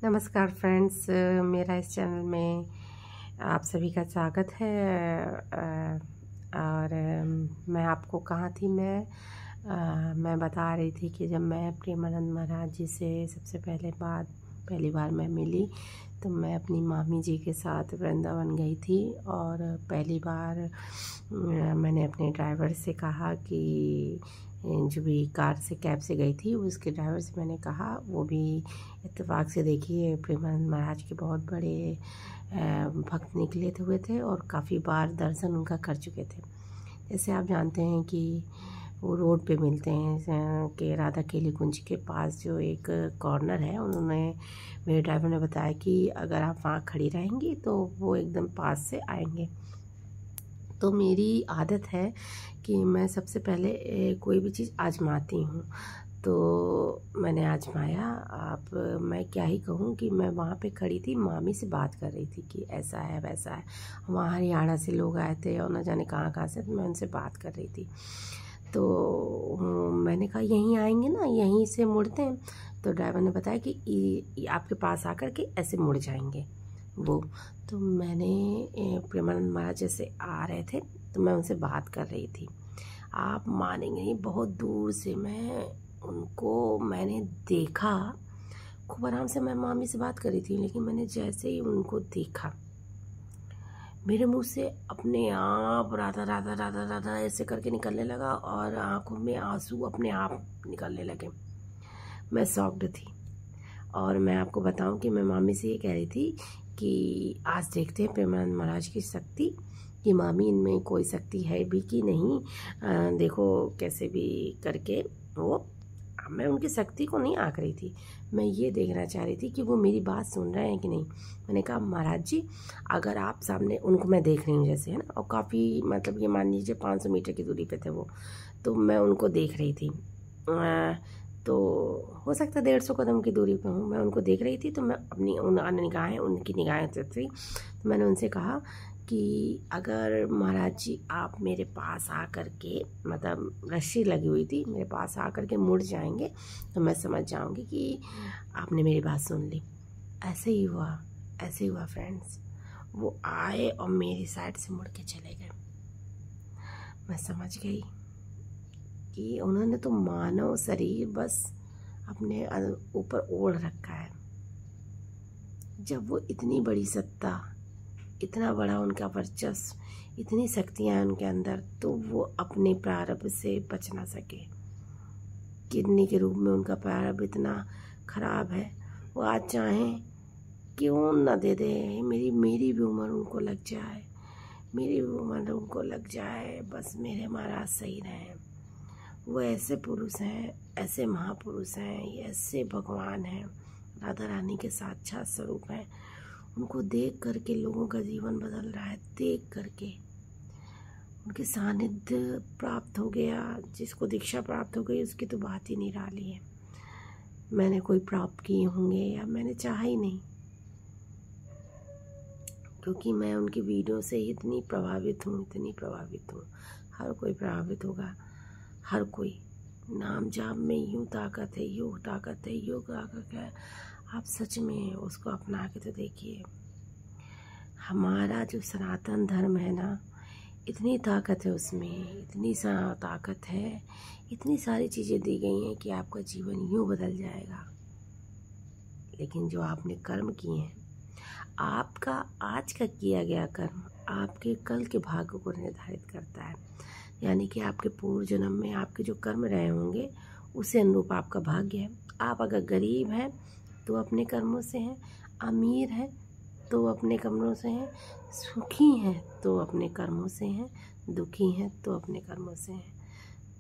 नमस्कार फ्रेंड्स, मेरा इस चैनल में आप सभी का स्वागत है। और मैं आपको कहाँ थी, मैं बता रही थी कि जब मैं प्रेमानंद महाराज जी से सबसे पहली बार मैं मिली तो मैं अपनी मामी जी के साथ वृंदावन गई थी। और पहली बार मैंने अपने ड्राइवर से कहा कि जो भी कार से कैब से गई थी उसके ड्राइवर से मैंने कहा, वो भी इत्तेफाक से देखिए प्रेमानंद महाराज के बहुत बड़े भक्त निकले हुए थे और काफ़ी बार दर्शन उनका कर चुके थे। जैसे आप जानते हैं कि वो रोड पे मिलते हैं कि राधा केली कुंज के पास जो एक कॉर्नर है, मेरे ड्राइवर ने बताया कि अगर आप वहाँ खड़ी रहेंगी तो वो एकदम पास से आएंगे। तो मेरी आदत है कि मैं सबसे पहले कोई भी चीज़ आजमाती हूँ, तो मैंने आजमाया। मैं क्या ही कहूँ कि मैं वहाँ पे खड़ी थी, मामी से बात कर रही थी कि ऐसा है वैसा है। वहाँ हरियाणा से लोग आए थे और न जाने कहाँ से, तो मैं उनसे बात कर रही थी। तो मैंने कहा यहीं आएंगे ना, यहीं से मुड़ते हैं। तो ड्राइवर ने बताया कि आपके पास आकर के ऐसे मुड़ जाएंगे वो। तो मैंने प्रेमानंद महाराज जैसे आ रहे थे तो मैं उनसे बात कर रही थी। आप मानेंगे नहीं, बहुत दूर से मैंने देखा। खूब आराम से मैं मामी से बात कर रही थी, लेकिन मैंने जैसे ही उनको देखा मेरे मुंह से अपने आप राधा राधा राधा राधा ऐसे करके निकलने लगा और आंखों में आंसू अपने आप निकलने लगे। मैं शॉक्ड थी। और मैं आपको बताऊं कि मैं मामी से ये कह रही थी कि आज देखते हैं प्रेमानंद महाराज की शक्ति, कि मामी इनमें कोई शक्ति है भी कि नहीं। देखो कैसे भी करके मैं उनकी शक्ति को नहीं आंक रही थी, मैं ये देखना चाह रही थी कि वो मेरी बात सुन रहे हैं कि नहीं। मैंने कहा महाराज जी, अगर आप सामने, उनको मैं देख रही हूँ जैसे, है ना, और काफ़ी मतलब ये मान लीजिए 500 मीटर की दूरी पे थे वो, तो मैं उनको देख रही थी। तो हो सकता है 150 कदम की दूरी पे हूँ, मैं उनको देख रही थी। तो मैं अपनी उनकी निगाहें से थी, तो मैंने उनसे कहा कि अगर महाराज जी आप मेरे पास आकर के, मतलब रस्सी लगी हुई थी, मेरे पास आकर के मुड़ जाएंगे तो मैं समझ जाऊंगी कि आपने मेरी बात सुन ली। ऐसे ही हुआ फ्रेंड्स। वो आए और मेरी साइड से मुड़ के चले गए। मैं समझ गई कि उन्होंने तो मानव शरीर बस अपने ऊपर ओढ़ रखा है। जब वो इतनी बड़ी सत्ता, इतना बड़ा उनका वर्चस्व, इतनी शक्तियां हैं उनके अंदर, तो वो अपने प्रारब्ध से बच ना सके। किडनी के रूप में उनका प्रारब्ध इतना खराब है, वो आज चाहें क्यों न दे दे, मेरी भी उम्र उनको लग जाए, मेरी भी उम्र उनको लग जाए, बस मेरे महाराज सही रहें। वो ऐसे पुरुष हैं, ऐसे महापुरुष हैं, ऐसे भगवान हैं, राधा रानी के साक्षात स्वरूप हैं। उनको देख करके लोगों का जीवन बदल रहा है, देख करके उनके सानिध्य प्राप्त हो गया। जिसको दीक्षा प्राप्त हो गई उसकी तो बात ही निराली है। मैंने कोई प्राप्त किए होंगे या मैंने चाहा ही नहीं, क्योंकि मैं उनकी वीडियो से इतनी प्रभावित हूँ। हर कोई प्रभावित होगा, हर कोई। नाम जाप में यूँ ताकत है, यूँ ताकत है, यूँ ताकत है। आप सच में उसको अपना के तो देखिए। हमारा जो सनातन धर्म है ना, इतनी ताकत है उसमें, इतनी ताकत है, इतनी सारी चीज़ें दी गई हैं कि आपका जीवन यूँ बदल जाएगा। लेकिन जो आपने कर्म किए हैं, आपका आज का किया गया कर्म आपके कल के भाग्य को निर्धारित करता है। यानी कि आपके पूर्व जन्म में आपके जो कर्म रहे होंगे उसे अनुरूप आपका भाग्य है। आप अगर गरीब हैं तो अपने कर्मों से हैं, अमीर हैं तो अपने कर्मों से हैं, सुखी हैं तो अपने कर्मों से हैं, दुखी हैं तो अपने कर्मों से हैं।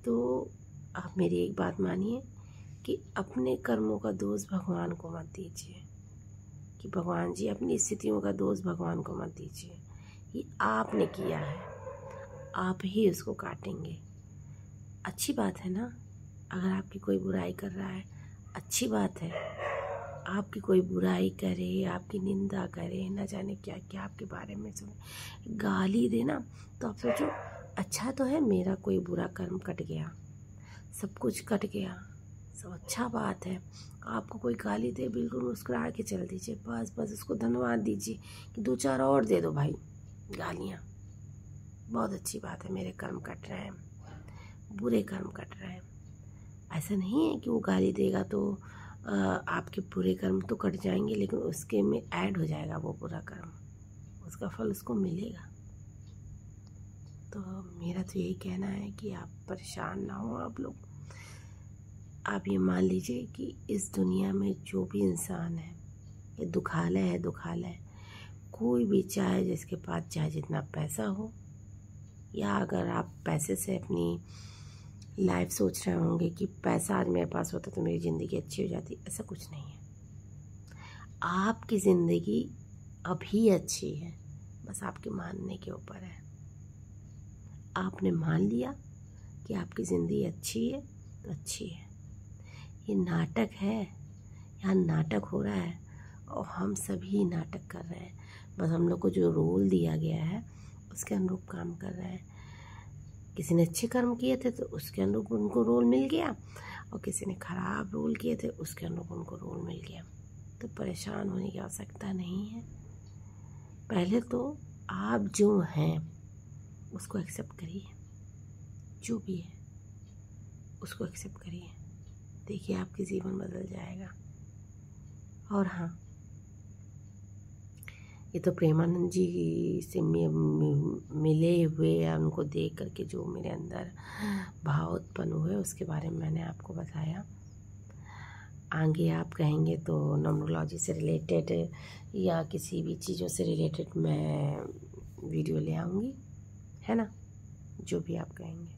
तो आप मेरी एक बात मानिए कि अपने कर्मों का दोष भगवान को मत दीजिए, कि भगवान जी अपनी स्थितियों का दोष भगवान को मत दीजिए। ये आपने किया है, आप ही उसको काटेंगे। अच्छी बात है ना, अगर आपकी कोई बुराई कर रहा है, अच्छी बात है। आपकी कोई बुराई करे, आपकी निंदा करे, न जाने क्या क्या आपके बारे में सुने, गाली देना, तो आप सोचो अच्छा तो है मेरा कोई बुरा कर्म कट गया, सब कुछ कट गया, सब अच्छा बात है। आपको कोई गाली दे, बिल्कुल मुस्कुरा के चल दीजिए, बस बस उसको धन्यवाद दीजिए कि 2-4 और दे दो भाई गालियाँ। बहुत अच्छी बात है, मेरे कर्म कट रहे हैं, बुरे कर्म कट रहे हैं। ऐसा नहीं है कि वो गाली देगा तो आपके बुरे कर्म तो कट जाएंगे, लेकिन उसके में ऐड हो जाएगा वो बुरा कर्म, उसका फल उसको मिलेगा। तो मेरा तो यही कहना है कि आप परेशान ना हो। आप लोग, आप ये मान लीजिए कि इस दुनिया में जो भी इंसान है, ये दुखालय है, दुखालय। कोई भी चाहे जिसके पास चाहे जितना पैसा हो, या अगर आप पैसे से अपनी लाइफ सोच रहे होंगे कि पैसा आज मेरे पास होता तो मेरी ज़िंदगी अच्छी हो जाती, ऐसा कुछ नहीं है। आपकी ज़िंदगी अभी अच्छी है, बस आपके मानने के ऊपर है। आपने मान लिया कि आपकी ज़िंदगी अच्छी है तो अच्छी है। ये नाटक है, यहाँ नाटक हो रहा है और हम सभी नाटक कर रहे हैं। बस हम लोग को जो रोल दिया गया है उसके अनुरूप काम कर रहे हैं। किसी ने अच्छे कर्म किए थे तो उसके अनुरूप उनको रोल मिल गया, और किसी ने खराब रोल किए थे उसके अनुरूप उनको रोल मिल गया। तो परेशान होने की आवश्यकता नहीं है। पहले तो आप जो हैं उसको एक्सेप्ट करिए, जो भी है उसको एक्सेप्ट करिए, देखिए आपकी जीवन बदल जाएगा। और हाँ, ये तो प्रेमानंद जी से मिले हुए या उनको देख करके जो मेरे अंदर भाव उत्पन्न हुए उसके बारे में मैंने आपको बताया। आगे आप कहेंगे तो न्यूमरोलॉजी से रिलेटेड या किसी भी चीज़ों से रिलेटेड मैं वीडियो ले आऊँगी, है ना? जो भी आप कहेंगे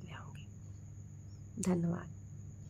ले आऊँगी। धन्यवाद।